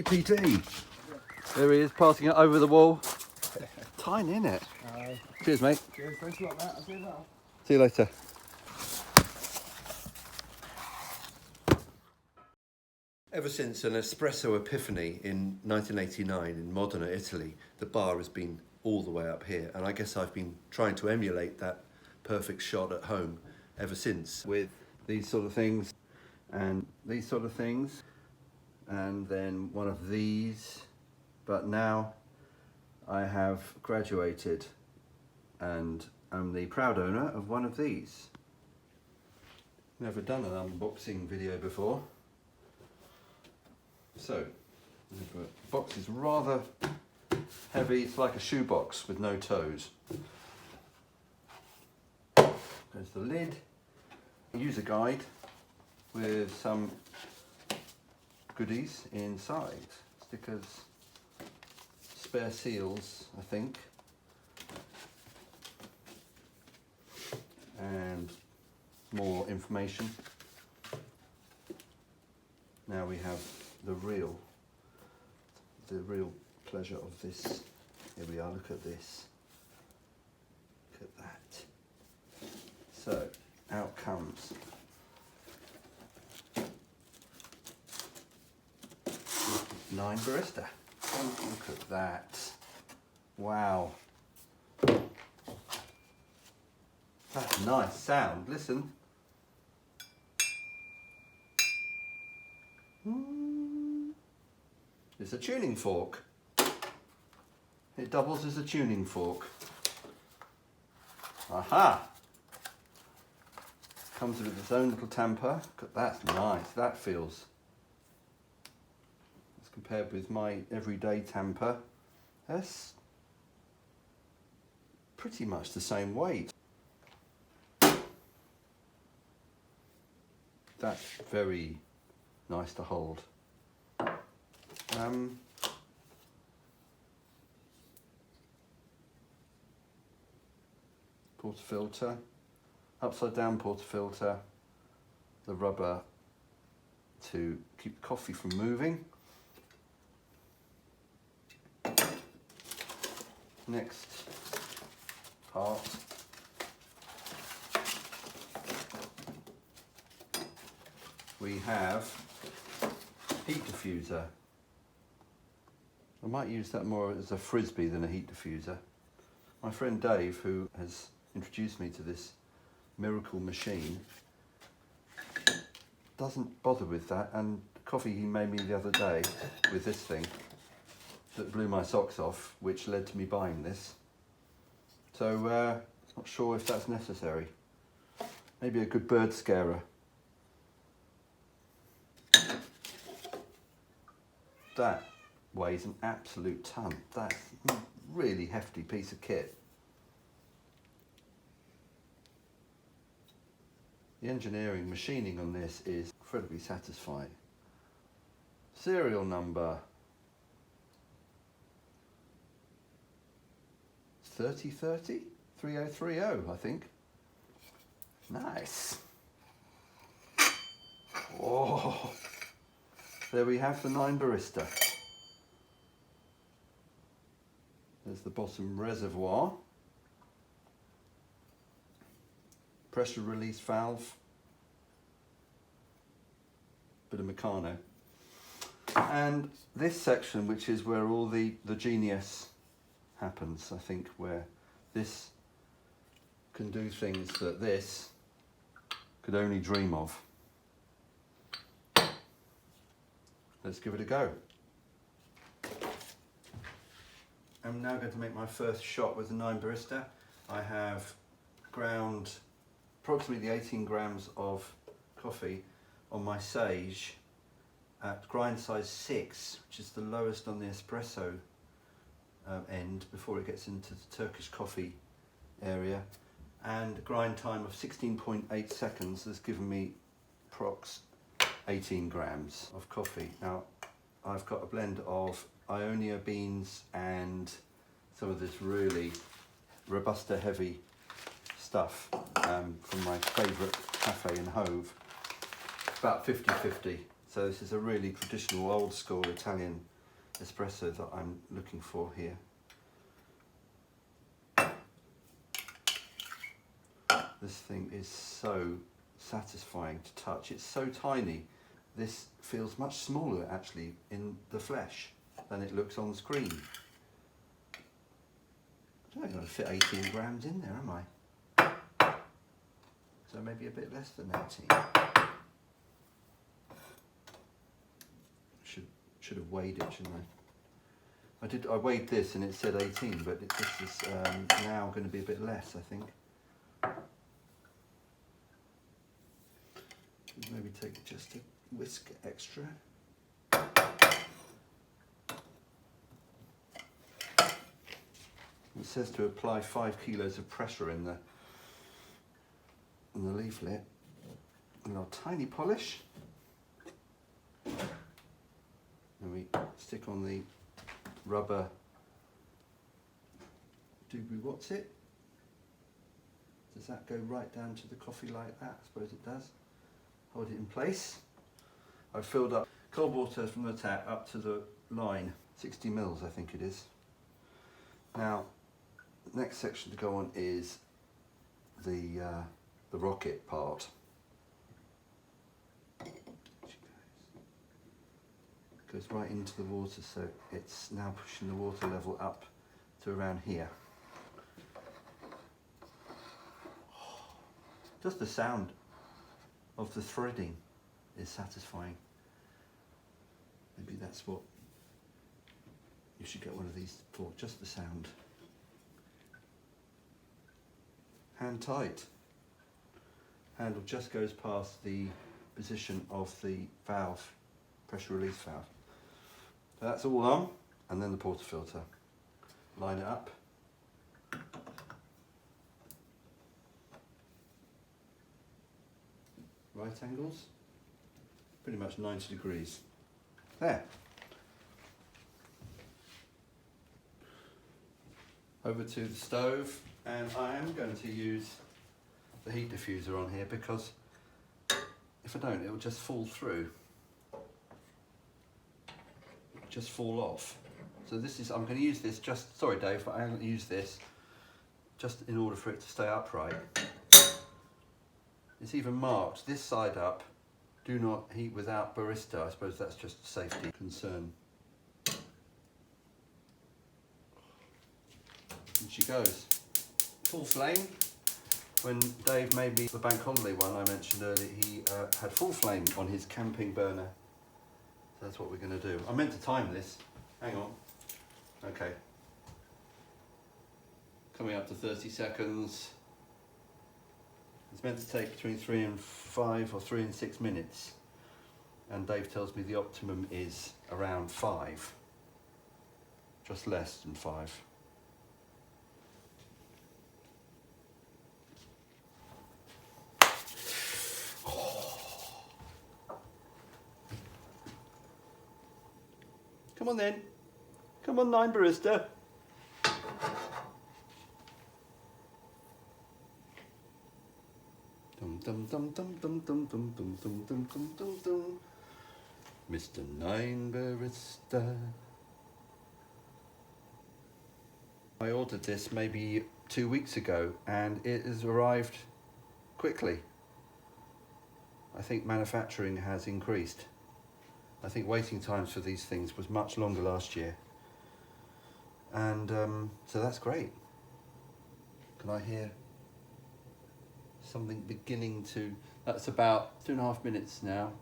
DPD. There he is, passing it over the wall. Tiny, isn't it? Cheers, mate. Cheers, thanks a lot, Matt. I'll see you later. See you later. Ever since an espresso epiphany in 1989 in Modena, Italy, the bar has been all the way up here. And I guess I've been trying to emulate that perfect shot at home ever since, with these sort of things and these sort of things, and then one of these. But now I have graduated and I'm the proud owner of one of these. Never done an unboxing video before. So, the box is rather heavy. It's like a shoebox with no toes. There's the lid. User guide with some goodies inside. Stickers, spare seals, I think. And more information. Now we have the real pleasure of this. Here we are, look at this. Look at that. So, out comes 9Barista. Look at that. Wow. That's a nice sound, listen. It's a tuning fork. It doubles as a tuning fork. Aha! Comes with its own little tamper. That's nice. That feels, as compared with my everyday tamper, that's pretty much the same weight. That's very nice to hold. Portafilter, upside down portafilter, the rubber to keep the coffee from moving. Next part, we have heat diffuser. I might use that more as a frisbee than a heat diffuser. My friend Dave, who has introduced me to this miracle machine, doesn't bother with that, and the coffee he made me the other day with this thing that blew my socks off, which led to me buying this. So not sure if that's necessary. Maybe a good bird scarer. That weighs an absolute ton. That's a really hefty piece of kit. The engineering, machining on this is incredibly satisfying. Serial number 3030? 3030, I think. Nice. Oh, there we have the 9Barista. There's the bottom reservoir. Pressure release valve. Bit of Meccano. And this section, which is where all the genius happens, I think, where this can do things that this could only dream of. Let's give it a go. I'm now going to make my first shot with the 9Barista. I have ground approximately 18 grams of coffee on my Sage at grind size 6, which is the lowest on the espresso end before it gets into the Turkish coffee area, and grind time of 16.8 seconds has given me approx 18 grams of coffee. Now I've got a blend of Ionia beans and some of this really Robusta heavy stuff from my favourite cafe in Hove. About 50-50, So this is a really traditional, old school Italian espresso that I'm looking for here. This thing is so satisfying to touch. It's so tiny. This feels much smaller actually in the flesh than it looks on screen. I don't think I'm going to fit 18 grams in there, am I? So maybe a bit less than 18. Should have weighed it, shouldn't I? I weighed this and it said 18, but this is now going to be a bit less, I think. Maybe take just a whisk extra. It says to apply 5 kilos of pressure in the leaflet. A little tiny polish. And we stick on the rubber what's it? Does that go right down to the coffee like that? I suppose it does. Hold it in place. I've filled up cold water from the tap up to the line, 60 mils I think it is. Now, the next section to go on is the rocket part. Goes right into the water, so it's now pushing the water level up to around here. Just the sound of the threading is satisfying. Maybe that's what you should get one of these for, just the sound. Hand tight. Handle just goes past the position of the valve, pressure release valve. So that's all on, and then the portafilter. Line it up. Right angles, pretty much 90 degrees. There. Over to the stove, and I am going to use the heat diffuser on here because if I don't, it will just fall through. Just fall off. So this is, I'm going to use this just, sorry Dave, but I'm going to use this just in order for it to stay upright. It's even marked this side up, do not heat without barista. I suppose that's just a safety concern. And she goes. Full flame. When Dave made me the bank holiday one I mentioned earlier, he had full flame on his camping burner. So that's what we're going to do. I meant to time this. Hang on. Okay. Coming up to 30 seconds. It's meant to take between 3 and 5 or 3 and 6 minutes. And Dave tells me the optimum is around 5. Just less than 5. Come on then. Come on, 9Barista. Dum dum dum dum dum dum dum dum dum dum dum dum dum. Mr. 9Barista. I ordered this maybe 2 weeks ago and it has arrived quickly. I think manufacturing has increased. I think waiting times for these things was much longer last year. And so that's great. Can I hear something beginning to, that's about 2.5 minutes now.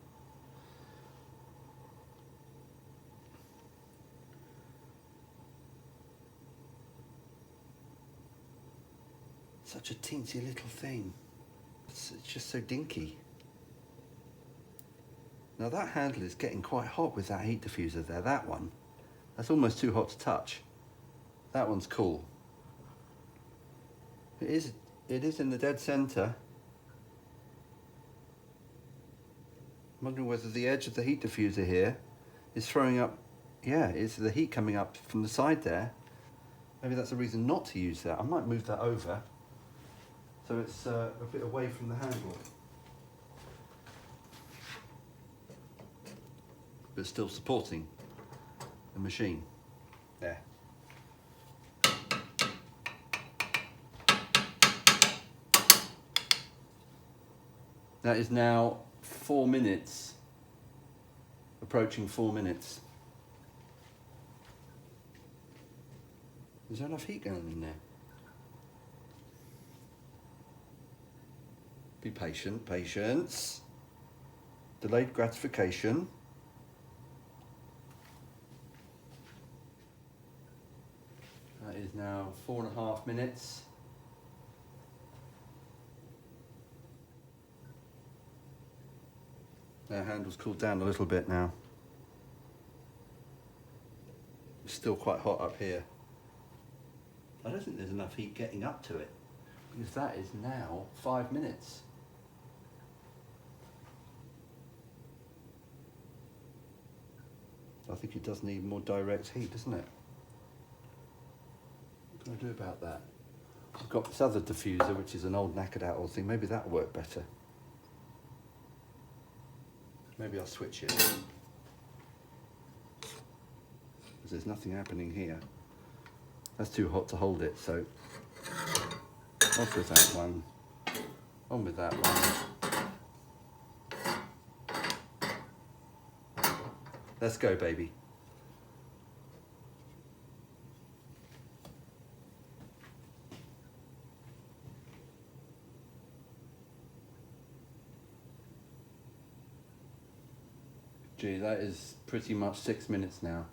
Such a teensy little thing. It's just so dinky. Now that handle is getting quite hot with that heat diffuser there, that one. That's almost too hot to touch. That one's cool. It is in the dead center. I'm wondering whether the edge of the heat diffuser here is throwing up, yeah, is the heat coming up from the side there. Maybe that's a reason not to use that. I might move that over so it's a bit away from the handle. but still supporting the machine. There. That is now 4 minutes, approaching 4 minutes. Is there enough heat going in there? Be patient, patience. Delayed gratification. That is now 4.5 minutes. The handle's cooled down a little bit now. It's still quite hot up here. I don't think there's enough heat getting up to it, because that is now 5 minutes. I think it does need more direct heat, doesn't it? What can I do about that? I've got this other diffuser, which is an old knackered out old thing. Maybe that'll work better. Maybe I'll switch it. Because there's nothing happening here. That's too hot to hold it, so off with that one. On with that one. Let's go, baby. Gee, that is pretty much 6 minutes now.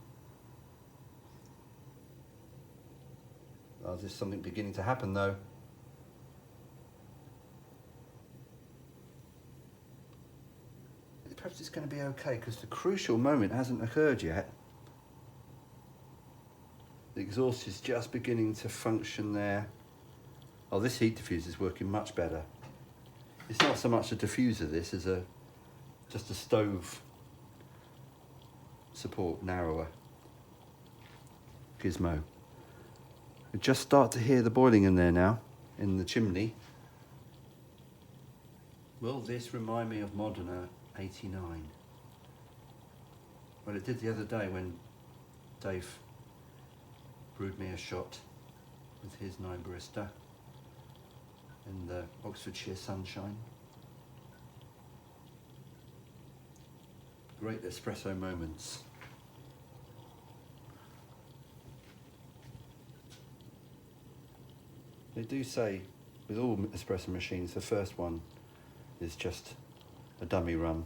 Oh, there's something beginning to happen though. Perhaps it's going to be okay, because the crucial moment hasn't occurred yet. The exhaust is just beginning to function there. Oh, this heat diffuser is working much better. It's not so much a diffuser, this is just a stove support, narrower gizmo. We just start to hear the boiling in there now, in the chimney. Will this remind me of Modena 89? Well, it did the other day when Dave brewed me a shot with his 9Barista in the Oxfordshire sunshine. Great espresso moments. They do say with all espresso machines, the first one is just a dummy run.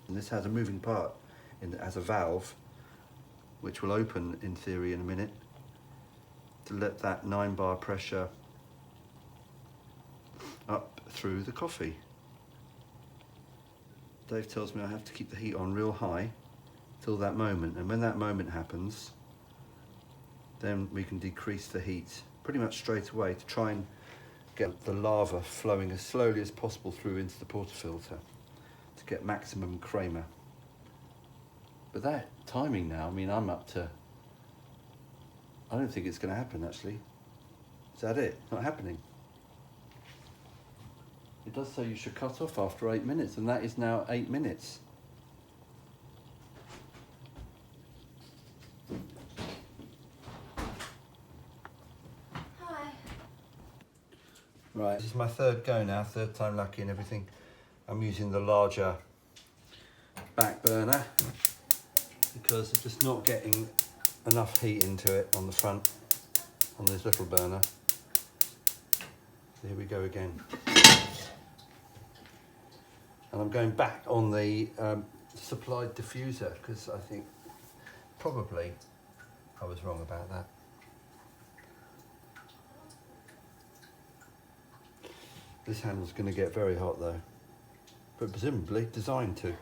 And this has a moving part as a valve, which will open in theory in a minute, to let that 9 bar pressure up through the coffee. Dave tells me I have to keep the heat on real high till that moment, and when that moment happens, then we can decrease the heat pretty much straight away to try and get the lava flowing as slowly as possible through into the portafilter to get maximum Kramer. But that timing now, I mean, I'm up to, I don't think it's going to happen actually. Is that it? Not happening. It does say you should cut off after 8 minutes, and that is now 8 minutes. Hi. Right, this is my third go now, third time lucky and everything. I'm using the larger back burner because I'm just not getting enough heat into it on the front, on this little burner. So here we go again. And I'm going back on the supplied diffuser because I think probably I was wrong about that. This handle's going to get very hot though, but presumably designed to.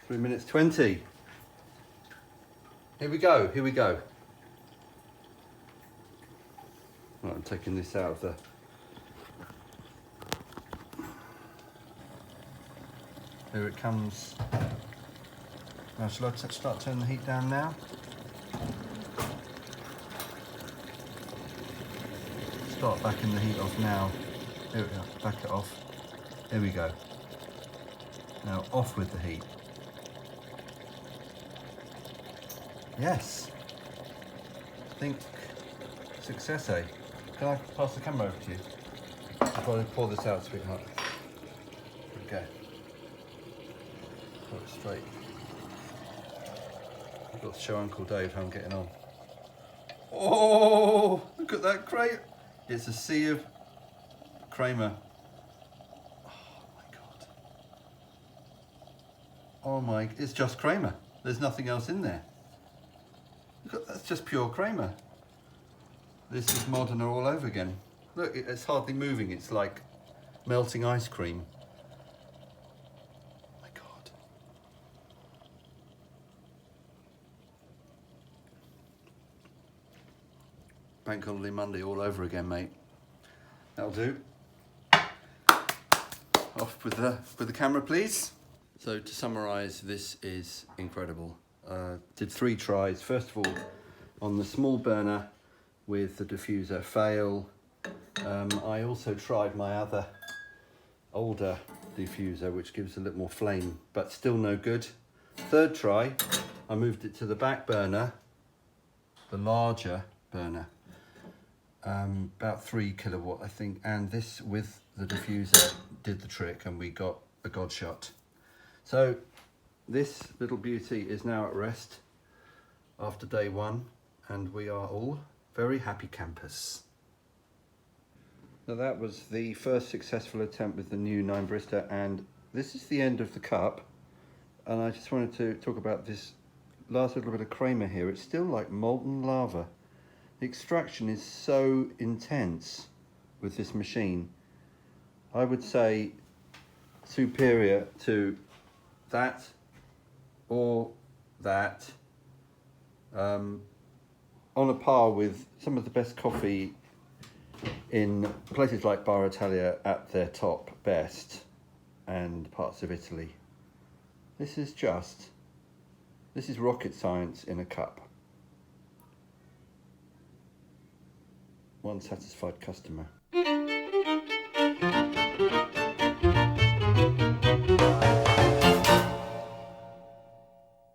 Three minutes 20. Here we go, here we go. Right, I'm taking this out of the... Here it comes. Now, shall I start turning the heat down now? Start backing the heat off now. Here we go, back it off. There we go. Now off with the heat. Yes. I think success, eh? Can I pass the camera over to you? I've got to pour this out, sweetheart. Okay. Put it straight. I've got to show Uncle Dave how I'm getting on. Oh, look at that crate. It's a sea of Kramer. Oh my God. Oh my, it's just Kramer. There's nothing else in there. Look, that's just pure Kramer. This is Modena all over again. Look, it's hardly moving. It's like melting ice cream. Oh my God. Bank Holiday Monday all over again, mate. That'll do. Off with the camera, please. So to summarise, this is incredible. Did 3 tries. First of all, on the small burner with the diffuser, fail. I also tried my other older diffuser, which gives a little more flame, but still no good. Third try, I moved it to the back burner, the larger burner, about 3 kilowatt, I think, and this with the diffuser did the trick, and we got a god shot. So this little beauty is now at rest after day 1, and we are all very happy campers. Now that was the first successful attempt with the new 9Barista, and this is the end of the cup. And I just wanted to talk about this last little bit of Kramer here. It's still like molten lava. The extraction is so intense with this machine. I would say superior to that or that, on a par with some of the best coffee in places like Bar Italia at their top best, and parts of Italy. This is rocket science in a cup. One satisfied customer.